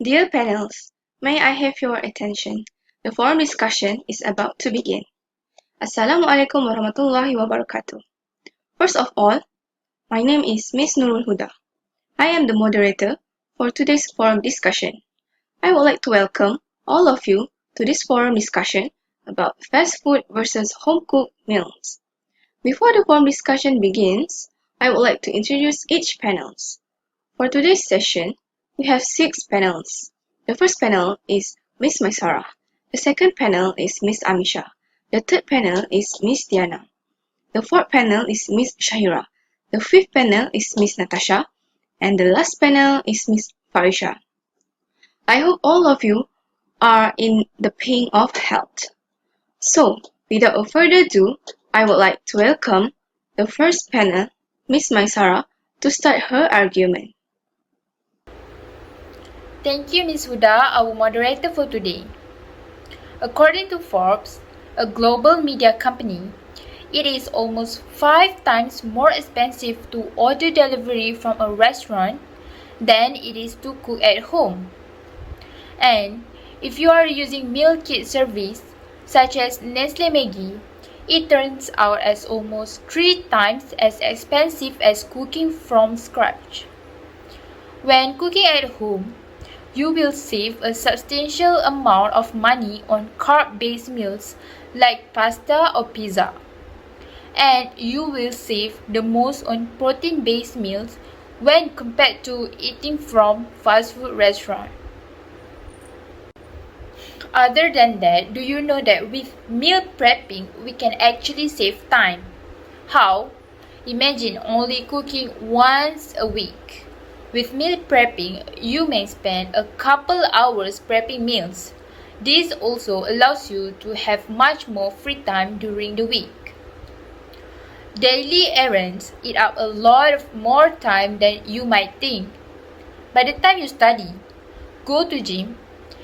Dear panels, may I have your attention? The forum discussion is about to begin. Assalamualaikum warahmatullahi wabarakatuh. First of all, my name is Miss Nurul Huda. I am the moderator for today's forum discussion. I would like to welcome all of you to this forum discussion about fast food versus home-cooked meals. Before the forum discussion begins, I would like to introduce each panels. For today's session, we have 6 panels. The first panel is Miss Maisara. The second panel is Miss Amisha. The third panel is Miss Diana. The fourth panel is Miss Shahira. The fifth panel is Miss Natasha. And the last panel is Miss Farisha. I hope all of you are in the ping of health. So, without further ado, I would like to welcome the first panel, Miss Maisara, to start her argument. Thank you, Ms. Huda, our moderator for today. According to Forbes, a global media company, it is almost 5 times more expensive to order delivery from a restaurant than it is to cook at home. And if you are using meal kit service, such as Nestle Maggi, it turns out as almost 3 times as expensive as cooking from scratch. When cooking at home, you will save a substantial amount of money on carb-based meals like pasta or pizza. And you will save the most on protein-based meals when compared to eating from fast food restaurants. Other than that, do you know that with meal prepping, we can actually save time? How? Imagine only cooking once a week. With meal prepping, you may spend a couple hours prepping meals. This also allows you to have much more free time during the week. Daily errands eat up a lot more time than you might think. By the time you study, go to gym,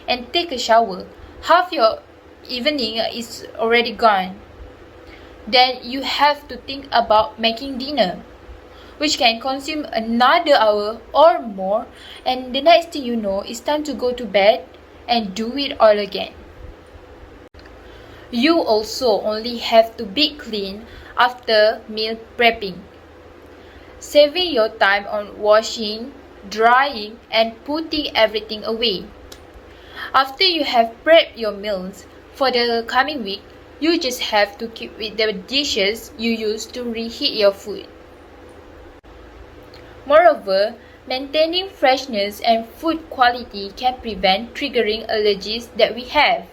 and take a shower, half your evening is already gone. Then you have to think about making dinner, which can consume another hour or more, and the next thing you know, it's time to go to bed and do it all again. You also only have to be clean after meal prepping, saving your time on washing, drying, and putting everything away. After you have prepped your meals for the coming week, you just have to keep with the dishes you use to reheat your food. Moreover, maintaining freshness and food quality can prevent triggering allergies that we have.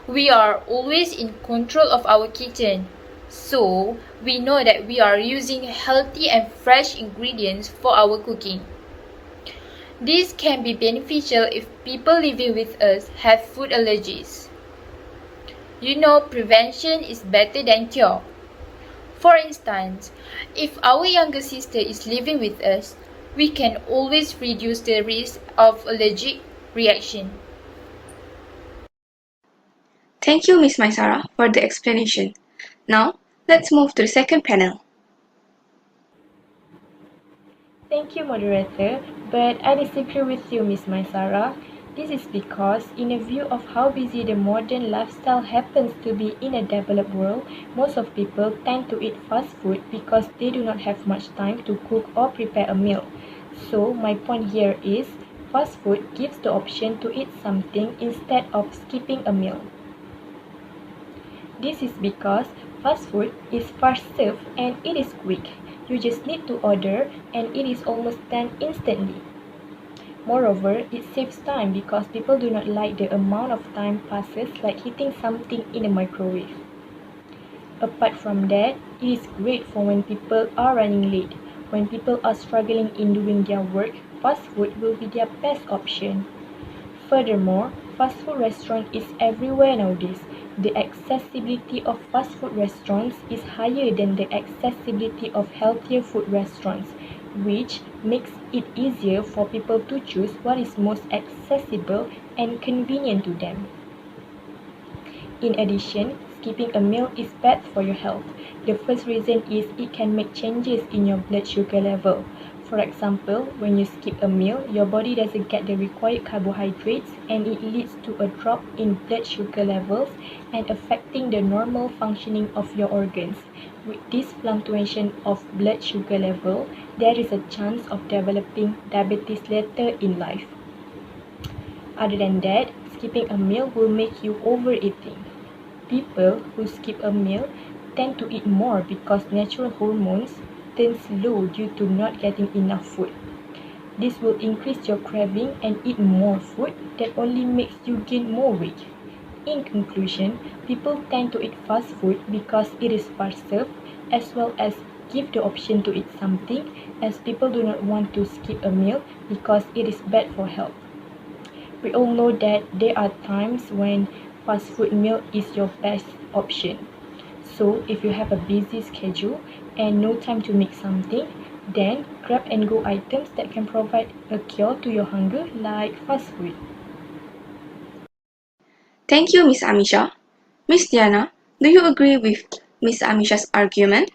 We are always in control of our kitchen, so we know that we are using healthy and fresh ingredients for our cooking. This can be beneficial if people living with us have food allergies. You know, prevention is better than cure. For instance, if our younger sister is living with us, we can always reduce the risk of allergic reaction. Thank you, Miss Maisara, for the explanation. Now, let's move to the second panel. Thank you, moderator, but I disagree with you, Miss Maisara. This is because, in a view of how busy the modern lifestyle happens to be in a developed world, most of people tend to eat fast food because they do not have much time to cook or prepare a meal. So, my point here is, fast food gives the option to eat something instead of skipping a meal. This is because fast food is fast served and it is quick. You just need to order and it is almost done instantly. Moreover, it saves time because people do not like the amount of time passes like heating something in a microwave. Apart from that, it is great for when people are running late. When people are struggling in doing their work, fast food will be their best option. Furthermore, fast food restaurant is everywhere nowadays. The accessibility of fast food restaurants is higher than the accessibility of healthier food restaurants, which makes it easier for people to choose what is most accessible and convenient to them. In addition, skipping a meal is bad for your health. The first reason is it can make changes in your blood sugar level. For example, when you skip a meal, your body doesn't get the required carbohydrates and it leads to a drop in blood sugar levels and affecting the normal functioning of your organs. With this fluctuation of blood sugar level, there is a chance of developing diabetes later in life. Other than that, skipping a meal will make you overeating. People who skip a meal tend to eat more because natural hormones turn low due to not getting enough food. This will increase your craving and eat more food that only makes you gain more weight. In conclusion, people tend to eat fast food because it is fast served as well as give the option to eat something as people do not want to skip a meal because it is bad for health. We all know that there are times when fast food meal is your best option. So if you have a busy schedule and no time to make something, then grab and go items that can provide a cure to your hunger like fast food. Thank you, Miss Amisha. Miss Diana, do you agree with Miss Amisha's argument?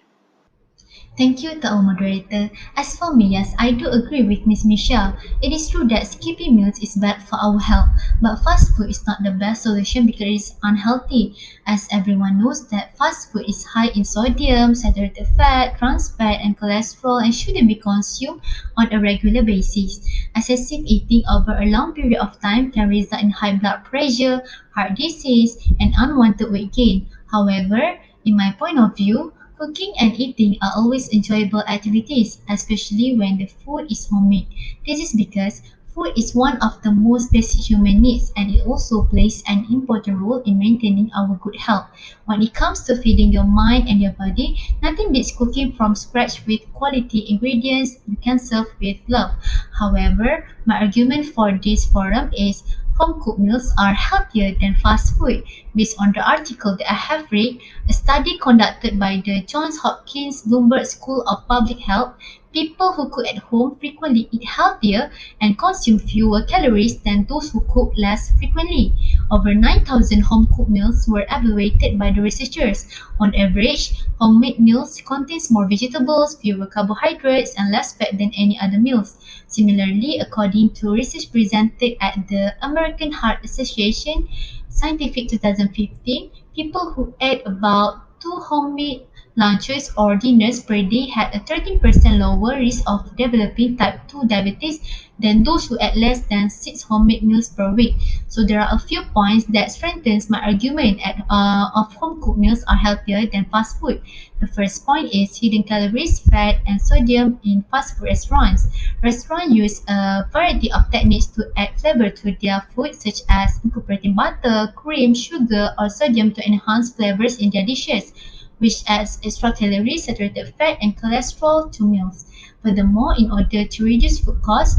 Thank you to our moderator. As for me, yes, I do agree with Miss Michelle. It is true that skipping meals is bad for our health, but fast food is not the best solution because it is unhealthy. As everyone knows that fast food is high in sodium, saturated fat, trans fat, and cholesterol and shouldn't be consumed on a regular basis. Excessive eating over a long period of time can result in high blood pressure, heart disease, and unwanted weight gain. However, in my point of view, cooking and eating are always enjoyable activities, especially when the food is homemade. This is because food is one of the most basic human needs and it also plays an important role in maintaining our good health. When it comes to feeding your mind and your body, nothing beats cooking from scratch with quality ingredients you can serve with love. However, my argument for this forum is home cooked meals are healthier than fast food. Based on the article that I have read, a study conducted by the Johns Hopkins Bloomberg School of Public Health, people who cook at home frequently eat healthier and consume fewer calories than those who cook less frequently. Over 9,000 home cooked meals were evaluated by the researchers. On average, homemade meals contains more vegetables, fewer carbohydrates, and less fat than any other meals. Similarly, according to research presented at the American Heart Association Scientific 2015, people who ate about two homemade lunches or dinners per day had a 13% lower risk of developing type 2 diabetes than those who ate less than 6 homemade meals per week. So there are a few points that strengthens my argument of home cooked meals are healthier than fast food. The first point is hidden calories, fat, and sodium in fast food restaurants. Restaurants use a variety of techniques to add flavor to their food, such as incorporating butter, cream, sugar, or sodium to enhance flavors in their dishes, which adds extra calories, saturated fat, and cholesterol to meals. Furthermore, in order to reduce food costs,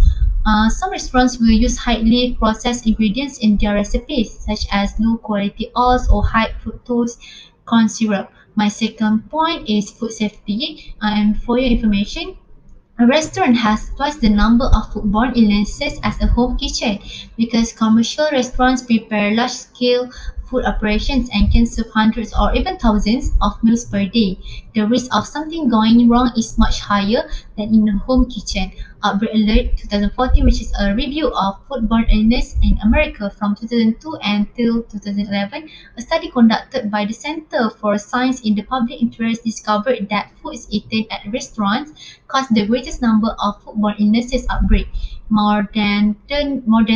some restaurants will use highly processed ingredients in their recipes, such as low quality oils or high fructose corn syrup. My second point is food safety. And for your information, a restaurant has twice the number of foodborne illnesses as a home kitchen because commercial restaurants prepare large-scale food operations and can serve hundreds or even thousands of meals per day. The risk of something going wrong is much higher than in a home kitchen. Outbreak Alert 2014, which is a review of foodborne illness in America from 2002 until 2011, a study conducted by the Center for Science in the Public Interest discovered that foods eaten at restaurants cause the greatest number of foodborne illnesses outbreak, more than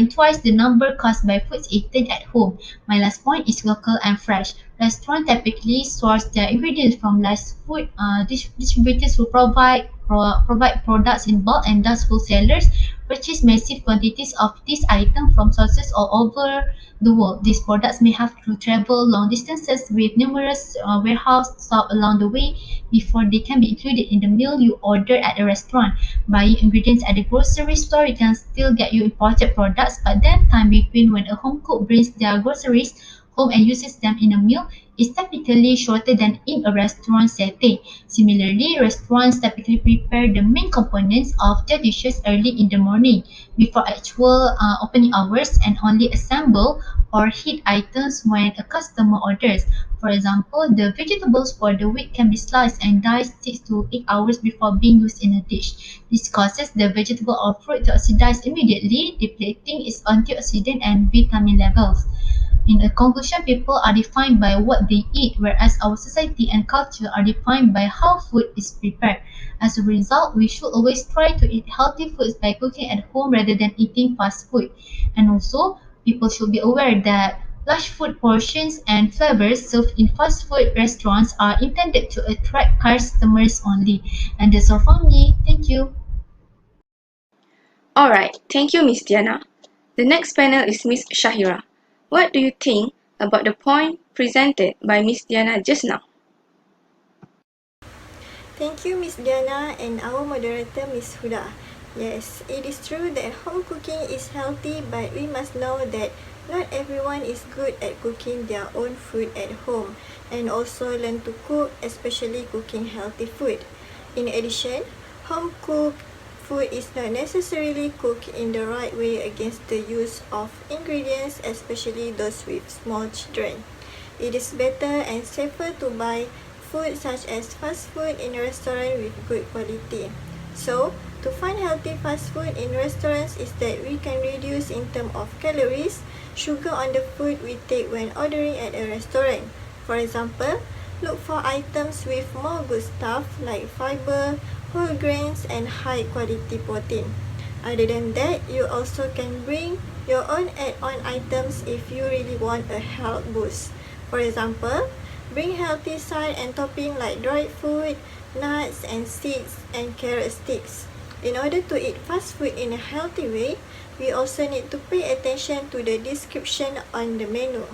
twice the number caused by foods eaten at home. My last point is local and fresh. Restaurants typically source their ingredients from less food distributors who provide products in bulk and thus wholesalers purchase massive quantities of these items from sources all over the world. These products may have to travel long distances with numerous warehouse stops along the way before they can be included in the meal you order at a restaurant. Buying ingredients at the grocery store can still get you imported products, but then time between when a home cook brings their groceries home and uses them in a meal is typically shorter than in a restaurant setting. Similarly, restaurants typically prepare the main components of their dishes early in the morning before actual opening hours and only assemble or heat items when a customer orders. For example, the vegetables for the week can be sliced and diced 6 to 8 hours before being used in a dish. This causes the vegetable or fruit to oxidize immediately, depleting its antioxidant and vitamin levels. In a conclusion, people are defined by what they eat, whereas our society and culture are defined by how food is prepared. As a result, we should always try to eat healthy foods by cooking at home rather than eating fast food. And also, people should be aware that large food portions and flavors served in fast food restaurants are intended to attract customers only. And that's all from me. Thank you. Alright, thank you, Miss Diana. The next panel is Miss Shahira. What do you think about the point presented by Miss Diana just now? Thank you, Miss Diana, and our moderator, Miss Huda. Yes, it is true that home cooking is healthy, but we must know that not everyone is good at cooking their own food at home, and also learn to cook, especially cooking healthy food. In addition, home cooked food is not necessarily cooked in the right way against the use of ingredients, especially those with small children. It is better and safer to buy food such as fast food in a restaurant with good quality. So, to find healthy fast food in restaurants is that we can reduce in terms of calories, sugar on the food we take when ordering at a restaurant. For example, look for items with more good stuff like fiber, whole grains, and high quality protein. Other than that, you also can bring your own add-on items if you really want a health boost. For example, bring healthy side and topping like dried fruit, nuts and seeds, and carrot sticks. In order to eat fast food in a healthy way, we also need to pay attention to the description on the menu.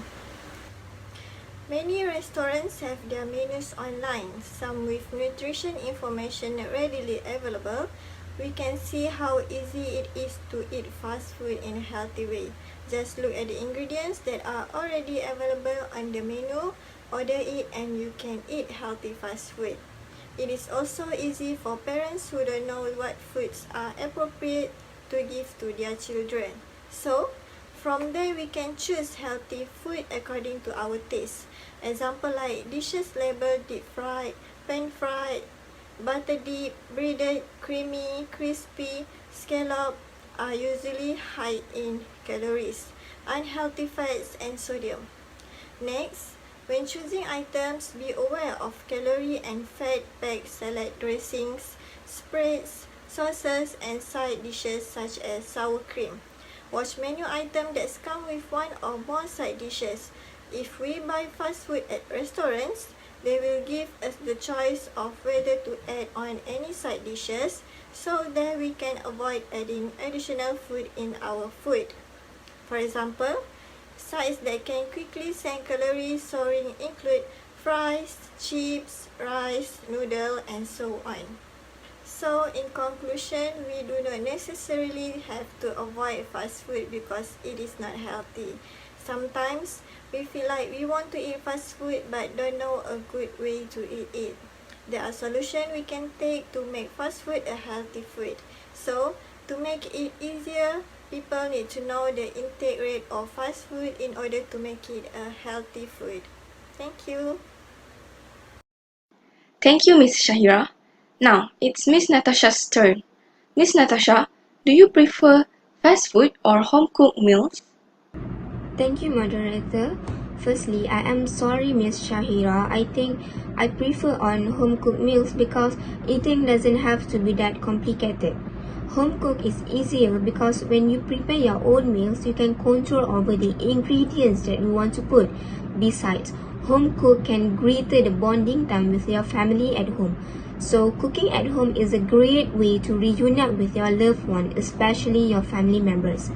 Many restaurants have their menus online, some with nutrition information readily available. We can see how easy it is to eat fast food in a healthy way. Just look at the ingredients that are already available on the menu, order it, and you can eat healthy fast food. It is also easy for parents who don't know what foods are appropriate to give to their children. So, from there we can choose healthy food according to our taste. Example like dishes labeled deep fried, pan fried, butter dip, breaded, creamy, crispy, scallop are usually high in calories, unhealthy fats, and sodium. Next, when choosing items, be aware of calorie and fat-packed salad dressings, spreads, sauces, and side dishes such as sour cream. Watch menu items that come with one or more side dishes. If we buy fast food at restaurants, they will give us the choice of whether to add on any side dishes so that we can avoid adding additional food in our food. For example, sides that can quickly send calories soaring include fries, chips, rice, noodle, and so on. So, in conclusion, we do not necessarily have to avoid fast food because it is not healthy. Sometimes, we feel like we want to eat fast food but don't know a good way to eat it. There are solutions we can take to make fast food a healthy food. So, to make it easier, people need to know the intake rate of fast food in order to make it a healthy food. Thank you. Thank you, Miss Shahira. Now, it's Miss Natasha's turn. Miss Natasha, do you prefer fast food or home-cooked meals? Thank you, moderator. Firstly, I am sorry, Miss Shahira. I think I prefer on home-cooked meals because eating doesn't have to be that complicated. Home cook is easier because when you prepare your own meals, you can control over the ingredients that you want to put. Besides, home cook can greater the bonding time with your family at home. So cooking at home is a great way to reunite with your loved one, especially your family members.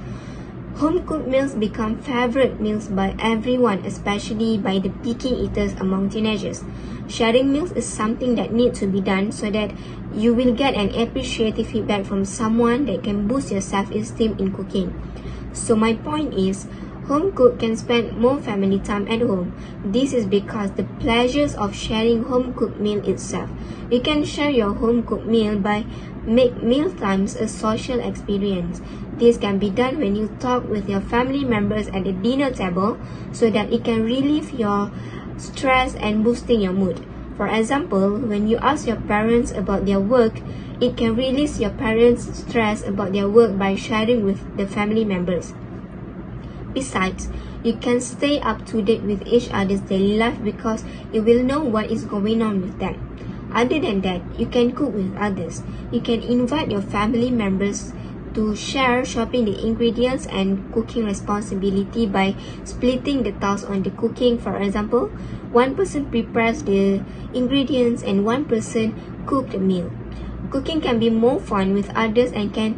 Home-cooked meals become favorite meals by everyone, especially by the picky eaters among teenagers. Sharing meals is something that needs to be done so that you will get an appreciative feedback from someone that can boost your self-esteem in cooking. So my point is, Home cook can spend more family time at home. This is because the pleasures of sharing home cooked meal itself. You can share your home cooked meal by make meal times a social experience. This can be done when you talk with your family members at the dinner table so that it can relieve your stress and boosting your mood. For example, when you ask your parents about their work, it can release your parents' stress about their work by sharing with the family members. Besides, you can stay up to date with each other's daily life because you will know what is going on with them. Other than that, you can cook with others. You can invite your family members to share shopping the ingredients and cooking responsibility by splitting the tasks on the cooking. For example, one person prepares the ingredients and one person cooks the meal. Cooking can be more fun with others and can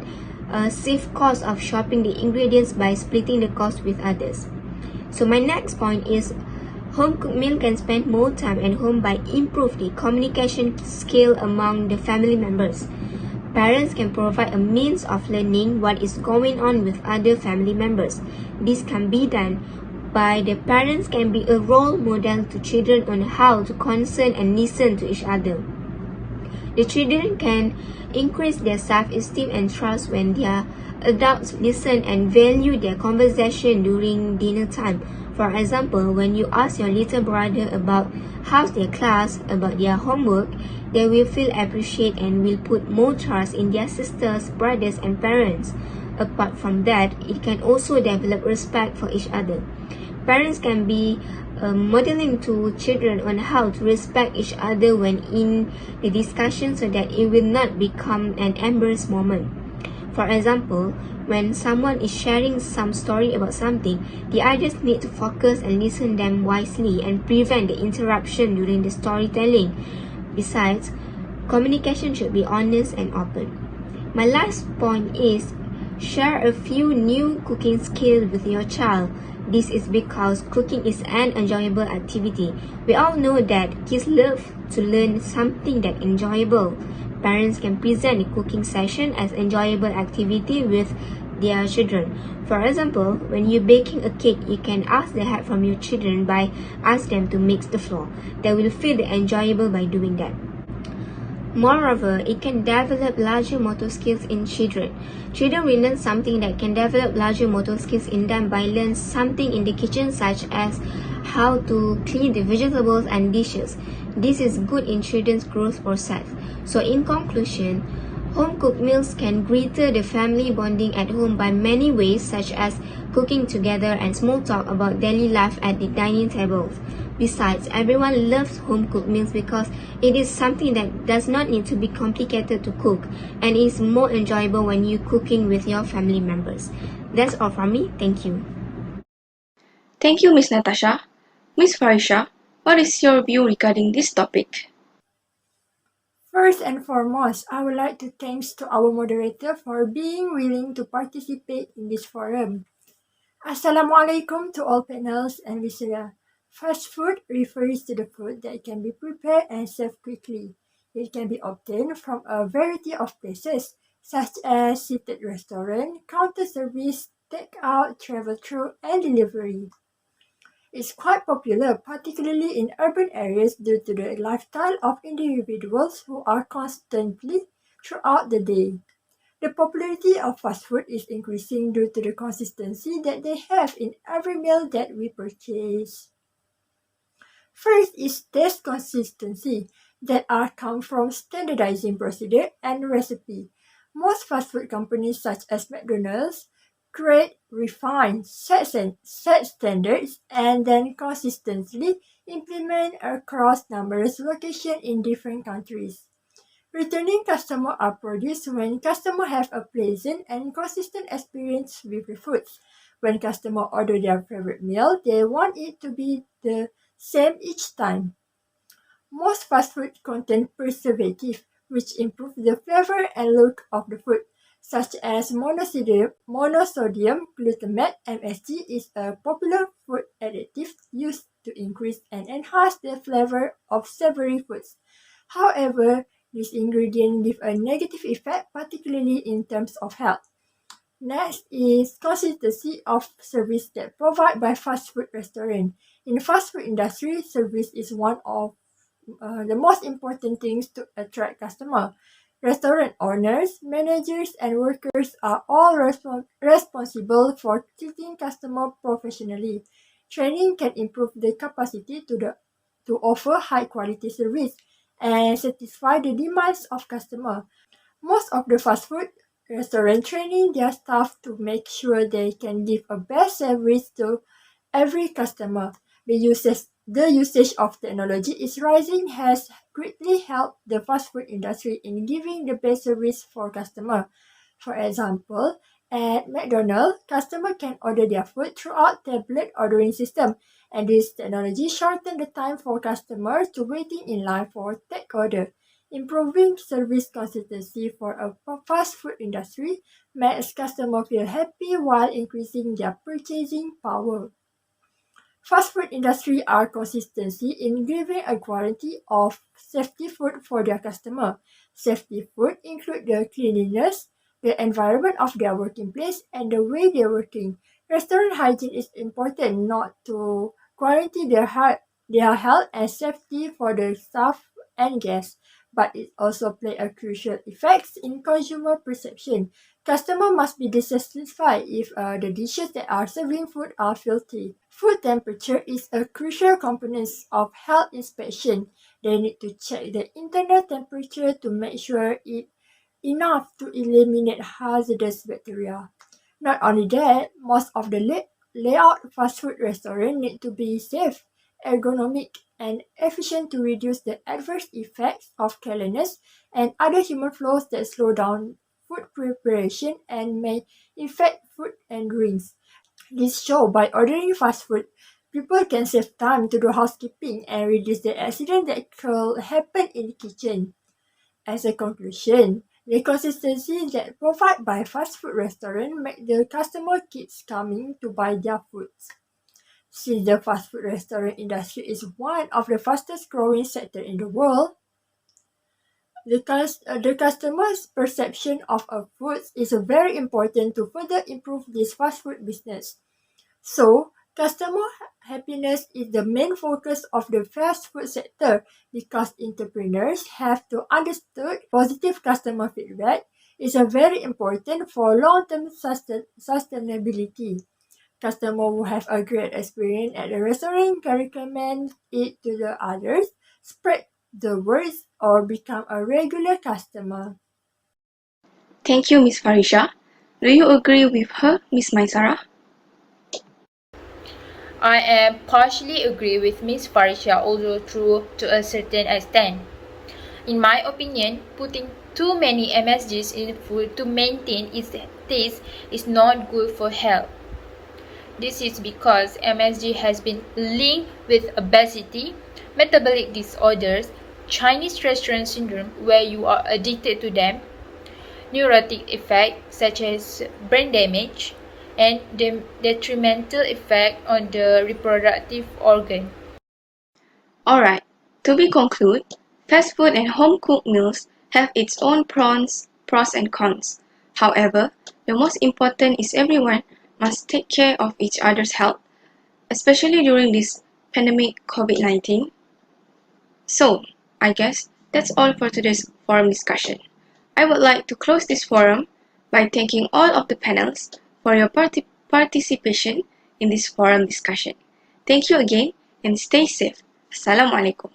save cost of shopping the ingredients by splitting the cost with others. So my next point is home cooked meal can spend more time at home by improve the communication skill among the family members. Parents can provide a means of learning what is going on with other family members. This can be done by the parents can be a role model to children on how to concern and listen to each other. The children can increase their self-esteem and trust when their adults listen and value their conversation during dinner time. For example, when you ask your little brother about how's their class, about their homework, they will feel appreciated and will put more trust in their sisters, brothers, and parents. Apart from that, it can also develop respect for each other. Parents can be modeling to children on how to respect each other when in the discussion so that it will not become an embarrassed moment. For example, when someone is sharing some story about something, the others need to focus and listen them wisely and prevent the interruption during the storytelling. Besides, communication should be honest and open. My last point is share a few new cooking skills with your child. This is because cooking is an enjoyable activity. We all know that kids love to learn something that enjoyable. Parents can present a cooking session as enjoyable activity with their children. For example, when you're baking a cake, you can ask the help from your children by ask them to mix the flour. They will feel enjoyable by doing that. Moreover, it can develop larger motor skills in children. Children will learn something that can develop larger motor skills in them by learning something in the kitchen such as how to clean the vegetables and dishes. This is good in children's growth process. So in conclusion, home-cooked meals can greater the family bonding at home by many ways such as cooking together and small talk about daily life at the dining tables. Besides, everyone loves home-cooked meals because it is something that does not need to be complicated to cook and is more enjoyable when you're cooking with your family members. That's all from me. Thank you. Thank you, Miss Natasha. Miss Farisha, what is your view regarding this topic? First and foremost, I would like to thank to our moderator for being willing to participate in this forum. Assalamualaikum to all panels and listeners. Fast food refers to the food that can be prepared and served quickly. It can be obtained from a variety of places, such as seated restaurant, counter service, takeout, travel-through, and delivery. It's quite popular, particularly in urban areas due to the lifestyle of individuals who are constantly throughout the day. The popularity of fast food is increasing due to the consistency that they have in every meal that we purchase. First is taste consistency that are come from standardizing procedure and recipe. Most fast food companies such as McDonald's create refined set standards and then consistently implement across numerous locations in different countries. Returning customers are produced when customers have a pleasant and consistent experience with the food. When customers order their favorite meal, they want it to be the same each time. Most fast food contain preservatives, which improve the flavor and look of the food, such as monosodium glutamate (MSG) is a popular food additive used to increase and enhance the flavor of savory foods. However, this ingredient leave a negative effect, particularly in terms of health. Next is consistency of service that provided by fast food restaurant. In the fast food industry, service is one of the most important things to attract customers. Restaurant owners, managers, and workers are all responsible for treating customers professionally. Training can improve the capacity to offer high quality service and satisfy the demands of customers. Most of the fast food restaurant training their staff to make sure they can give a best service to every customer. The usage of technology is rising has greatly helped the fast food industry in giving the best service for customers. For example, at McDonald's, customers can order their food throughout tablet ordering system, and this technology shortened the time for customers to waiting in line for take order. Improving service consistency for a fast food industry makes customers feel happy while increasing their purchasing power. Fast food industry are consistency in giving a guarantee of safety food for their customer. Safety food include the cleanliness, the environment of their working place, and the way they're working. Restaurant hygiene is important not to guarantee their health and safety for the staff and guests, but it also play a crucial effect in consumer perception. Customer must be dissatisfied if the dishes that are serving food are filthy. Food temperature is a crucial component of health inspection. They need to check the internal temperature to make sure it enough to eliminate hazardous bacteria. Not only that, most of the layout fast food restaurants need to be safe, ergonomic, and efficient to reduce the adverse effects of cleanliness and other human flows that slow down food preparation and may infect food and drinks. This show by ordering fast food, people can save time to do housekeeping and reduce the accident that could happen in the kitchen. As a conclusion, the consistency that provided by fast food restaurant make the customer keeps coming to buy their foods. Since the fast food restaurant industry is one of the fastest growing sector in the world, the customer's perception of a food is very important to further improve this fast food business. So, customer happiness is the main focus of the fast food sector because entrepreneurs have to understand positive customer feedback is a very important for long-term sustainability. Customer who have a great experience at the restaurant can recommend it to the others, spread the word, or become a regular customer. Thank you, Miss Farisha. Do you agree with her, Miss Maisara? I am partially agree with Ms. Farisha, although true to a certain extent. In my opinion, putting too many MSGs in food to maintain its taste is not good for health. This is because MSG has been linked with obesity, metabolic disorders, Chinese restaurant syndrome where you are addicted to them, neurotic effects such as brain damage, and the detrimental effect on the reproductive organ. Alright, to be conclude, fast food and home cooked meals have its own pros and cons. However, the most important is everyone must take care of each other's health, especially during this pandemic COVID-19. So, I guess that's all for today's forum discussion. I would like to close this forum by thanking all of the panels for your participation in this forum discussion. Thank you again and stay safe. Assalamualaikum.